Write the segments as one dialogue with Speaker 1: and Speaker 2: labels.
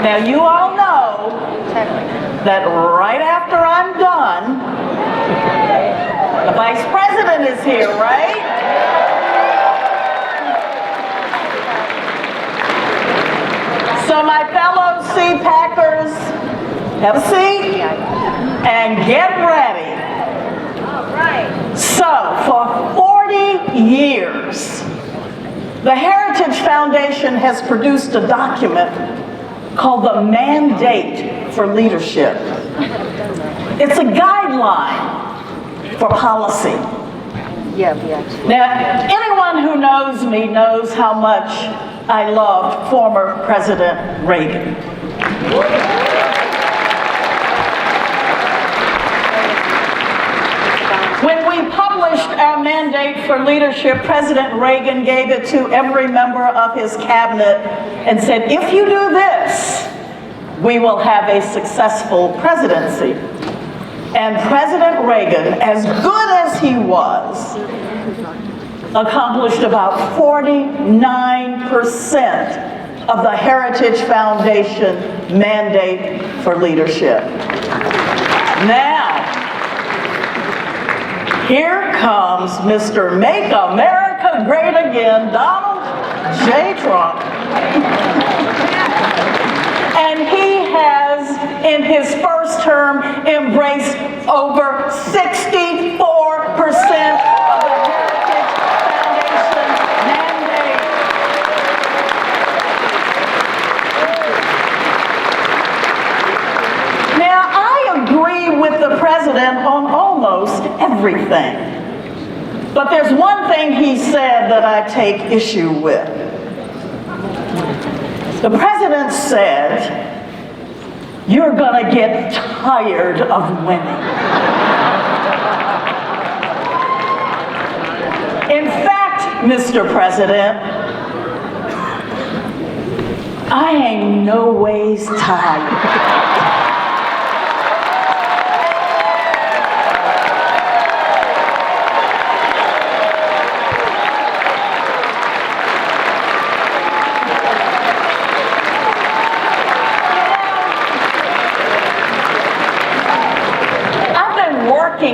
Speaker 1: Now, you all know that right after I'm done, the Vice President is here, right? So my fellow CPACers, have a seat and get ready.
Speaker 2: All right.
Speaker 1: So, for 40 years, the Heritage Foundation has produced a document called the Mandate for Leadership. It's a guideline for policy. Now, anyone who knows me knows how much I loved former President Reagan. When we published our mandate for leadership, President Reagan gave it to every member of his cabinet and said, if you do this, we will have a successful presidency. And President Reagan, as good as he was, accomplished about 49% of the Heritage Foundation mandate for leadership. Now, here comes Mr. Make America Great Again, Donald J. Trump. And he has, in his first term, embraced over 64% of the Heritage Foundation mandate. Now, I agree with the president on almost everything. But there's one thing he said that I take issue with. The president said, you're gonna get tired of winning. In fact, Mr. President, I ain't no ways tired.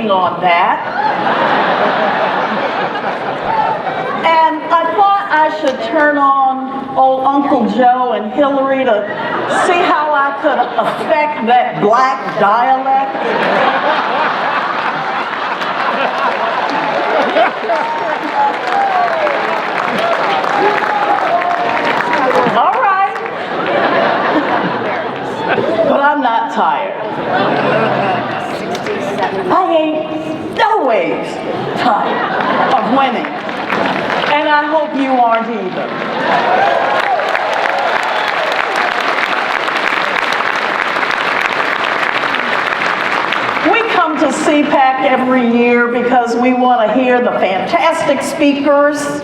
Speaker 1: On that. And I thought I should turn on old Uncle Joe and Hillary to see how I could affect that black dialect. All right. But I'm not tired. I ain't no ways tired of winning. And I hope you aren't either. We come to CPAC every year because we want to hear the fantastic speakers.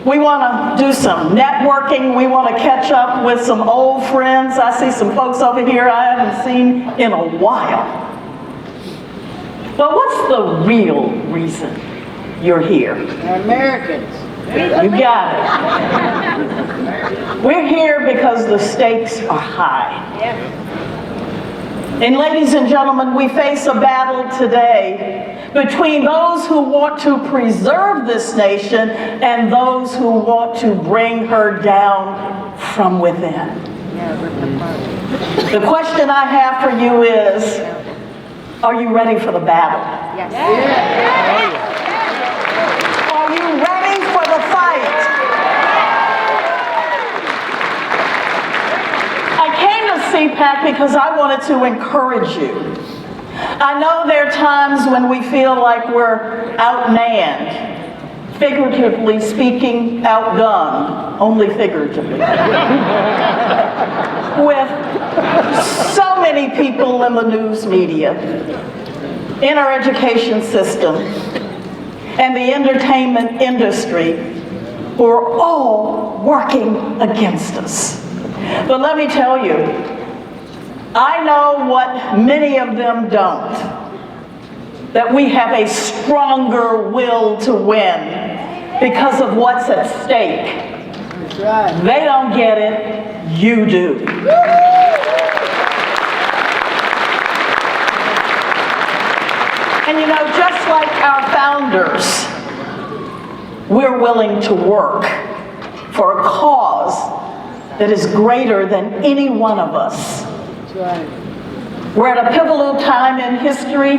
Speaker 1: We want to do some networking. We want to catch up with some old friends. I see some folks over here I haven't seen in a while. But what's the real reason you're here?
Speaker 2: Americans.
Speaker 1: You got it. We're here because the stakes are high. And ladies and gentlemen, we face a battle today between those who want to preserve this nation and those who want to bring her down from within. The question I have for you is, are you ready for the battle?
Speaker 2: Yes.
Speaker 1: Are you ready for the fight? I came to CPAC because I wanted to encourage you. I know there are times when we feel like we're outmanned, figuratively speaking, outgunned, only figuratively. With so many people in the news media, in our education system, and the entertainment industry who are all working against us. But let me tell you, I know what many of them don't, that we have a stronger will to win because of what's at stake. They don't get it, you do. founders, we're willing to work for a cause that is greater than any one of us.
Speaker 2: That's right.
Speaker 1: We're at a pivotal time in history.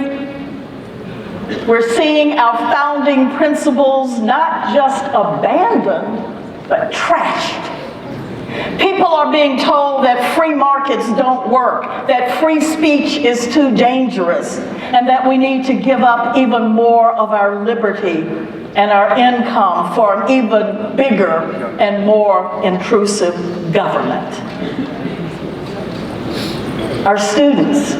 Speaker 1: We're seeing our founding principles not just abandoned, but trashed. People are being told that free markets don't work, that free speech is too dangerous, and that we need to give up even more of our liberty and our income for an even bigger and more intrusive government. Our students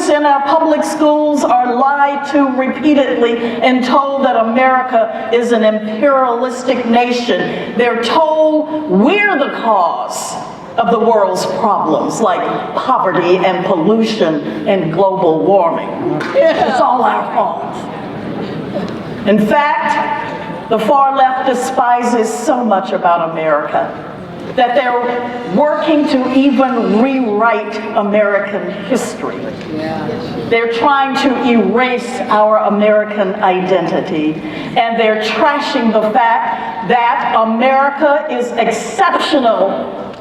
Speaker 1: in our public schools are lied to repeatedly and told that America is an imperialistic nation. They're told we're the cause of the world's problems, like poverty and pollution and global warming. It's all our fault. In fact, the far left despises so much about America that they're working to even rewrite American history. They're trying to erase our American identity, and they're trashing the fact that America is exceptional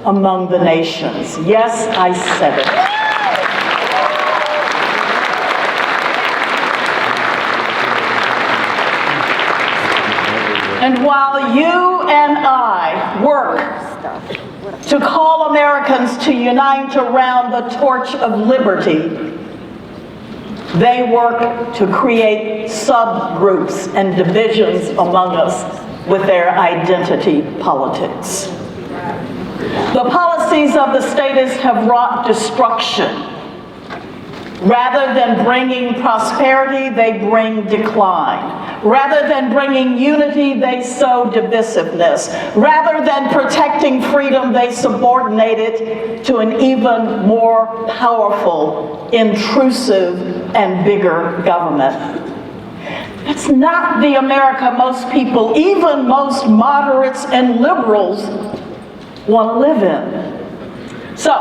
Speaker 1: among the nations. Yes, I said it. And while you and I work to call Americans to unite around the torch of liberty, they work to create subgroups and divisions among us with their identity politics. The policies of the statists have wrought destruction. Rather than bringing prosperity, they bring decline. Rather than bringing unity, they sow divisiveness. Rather than protecting freedom, they subordinate it to an even more powerful, intrusive, and bigger government. That's not the America most people, even most moderates and liberals, want to live in. So,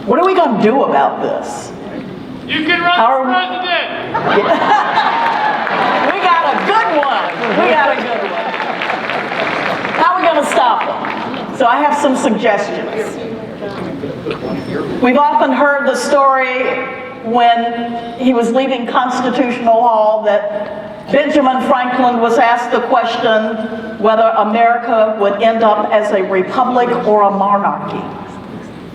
Speaker 1: what are we going to do about this?
Speaker 3: You can run for president!
Speaker 1: We got a good one. We got a good one. How are we going to stop them? So I have some suggestions. We've often heard the story when he was leaving Constitutional Hall that Benjamin Franklin was asked the question whether America would end up as a republic or a monarchy.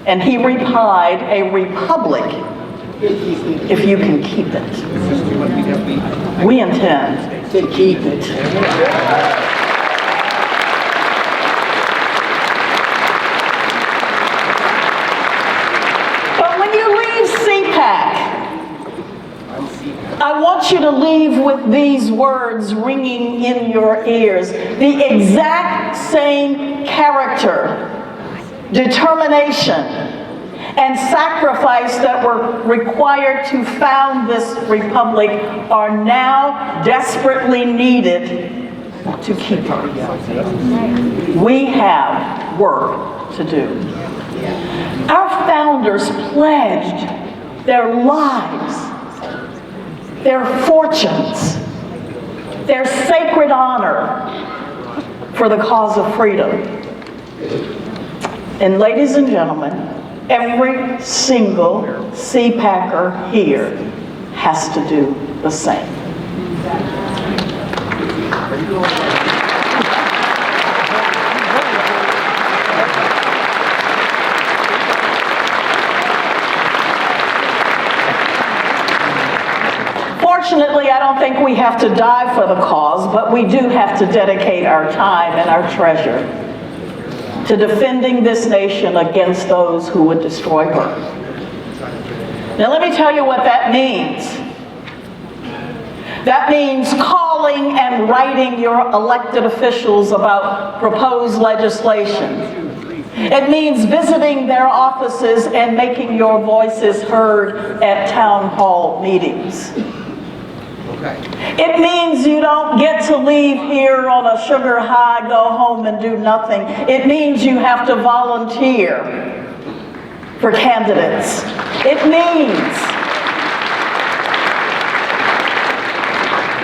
Speaker 1: And he replied, a republic if you can keep it. We intend to keep it. But when you leave CPAC, I want you to leave with these words ringing in your ears. The exact same character, determination, and sacrifice that were required to found this republic are now desperately needed to keep her. We have work to do. Our founders pledged their lives, their fortunes, their sacred honor for the cause of freedom. And ladies and gentlemen, every single CPACer here has to do the same. Fortunately, I don't think we have to die for the cause, but we do have to dedicate our time and our treasure to defending this nation against those who would destroy her. Now let me tell you what that means. That means calling and writing your elected officials about proposed legislation. It means visiting their offices and making your voices heard at town hall meetings. It means you don't get to leave here on a sugar high, go home and do nothing. It means you have to volunteer for candidates. It means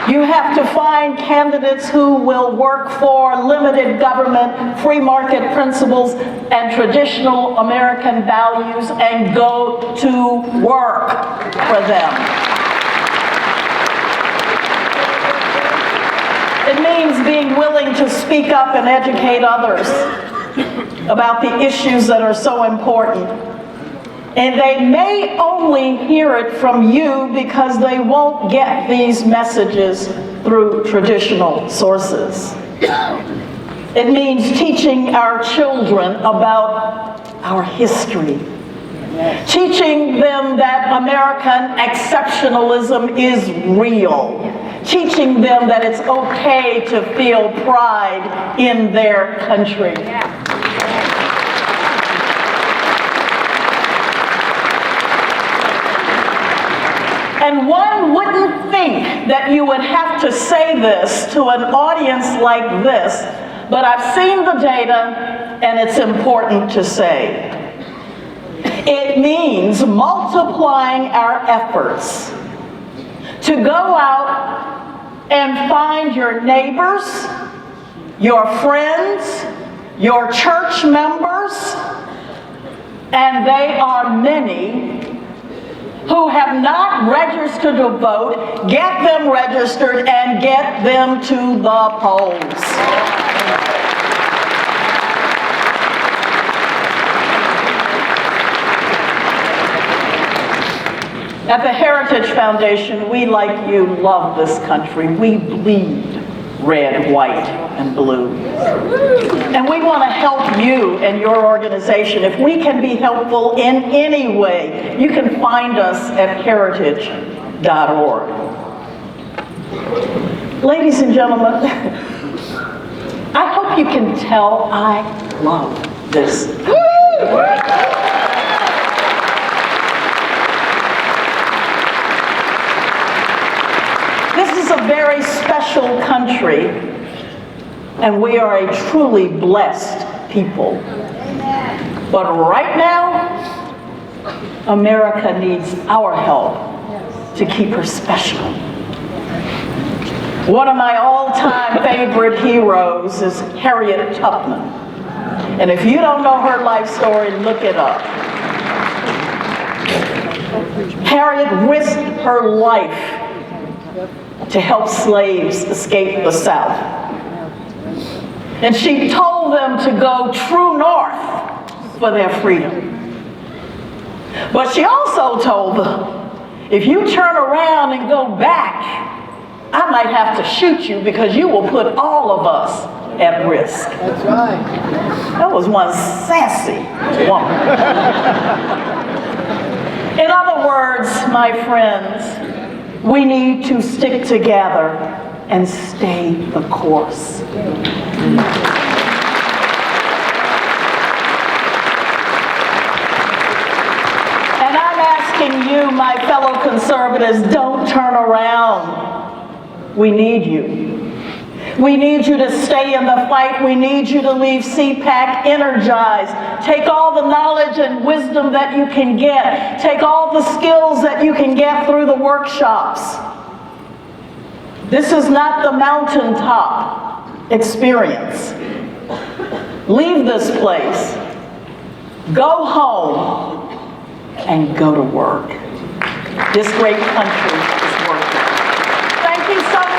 Speaker 1: You have to find candidates who will work for limited government, free market principles, and traditional American values and go to work for them. It means being willing to speak up and educate others about the issues that are so important. And they may only hear it from you because they won't get these messages through traditional sources. It means teaching our children about our history. Teaching them that American exceptionalism is real. Teaching them that it's okay to feel pride in their country. And one wouldn't think that you would have to say this to an audience like this, but I've seen the data and it's important to say. It means multiplying our efforts to go out and find your neighbors, your friends, your church members, and they are many, who have not registered to vote, get them registered and get them to the polls. At the Heritage Foundation, we, like you, love this country. We bleed red, white, and blue. And we want to help you and your organization. If we can be helpful in any way, you can find us at heritage.org. Ladies and gentlemen, I hope you can tell I love this country. This is a very special country, and we are a truly blessed people. But right now, America needs our help to keep her special. One of my all-time favorite heroes is Harriet Tubman. And if you don't know her life story, look it up. Harriet risked her life to help slaves escape the South. And she told them to go true north for their freedom. But she also told them, if you turn around and go back, I might have to shoot you because you will put all of us at risk.
Speaker 2: That's right.
Speaker 1: That was one sassy woman. In other words, my friends, we need to stick together and stay the course. And I'm asking you, my fellow conservatives, don't turn around. We need you. We need you to stay in the fight. We need you to leave CPAC energized. Take all the knowledge and wisdom that you can get. Take all the skills that you can get through the workshops. This is not the mountaintop experience. Leave this place. Go home and go to work. This great country is working. Thank you so much.